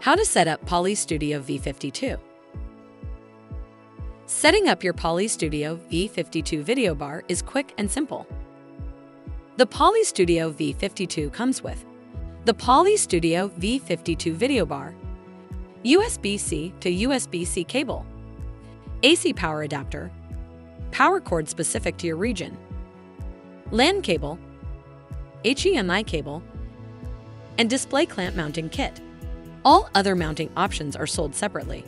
How to set up Poly Studio V52. Setting up your Poly Studio V52 video bar is quick and simple. The Poly Studio V52 comes with the Poly Studio V52 video bar, USB-C to USB-C cable, AC power adapter, power cord specific to your region, LAN cable, HDMI cable, and display clamp mounting kit. All other mounting options are sold separately.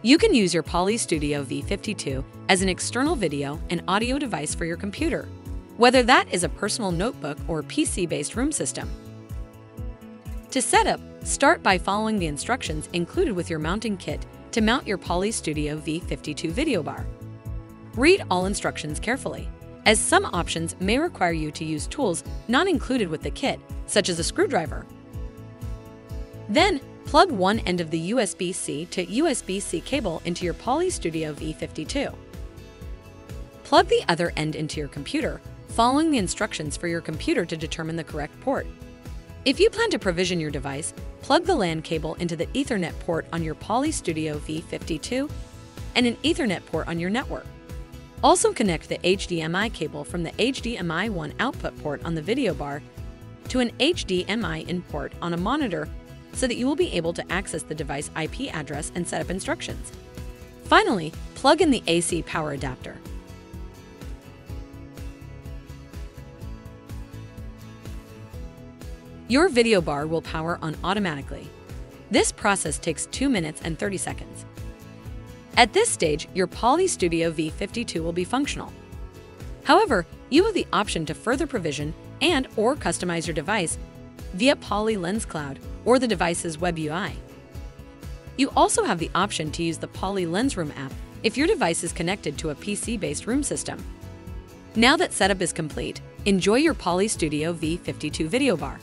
You can use your Poly Studio V52 as an external video and audio device for your computer, whether that is a personal notebook or PC-based room system. To set up, start by following the instructions included with your mounting kit to mount your Poly Studio V52 video bar. Read all instructions carefully, as some options may require you to use tools not included with the kit, such as a screwdriver. Then, plug one end of the USB-C to USB-C cable into your Poly Studio V52. Plug the other end into your computer, following the instructions for your computer to determine the correct port. If you plan to provision your device, plug the LAN cable into the Ethernet port on your Poly Studio V52 and an Ethernet port on your network. Also connect the HDMI cable from the HDMI 1 output port on the video bar to an HDMI in port on a monitor so that you will be able to access the device IP address and setup instructions. Finally, plug in the AC power adapter. Your video bar will power on automatically. This process takes 2 minutes and 30 seconds. At this stage, your Poly Studio V52 will be functional. However, you have the option to further provision and/or customize your device via Poly Lens Cloud or the device's web UI. You also have the option to use the Poly Lens Room app if your device is connected to a PC-based room system. Now that setup is complete, enjoy your Poly Studio V52 video bar.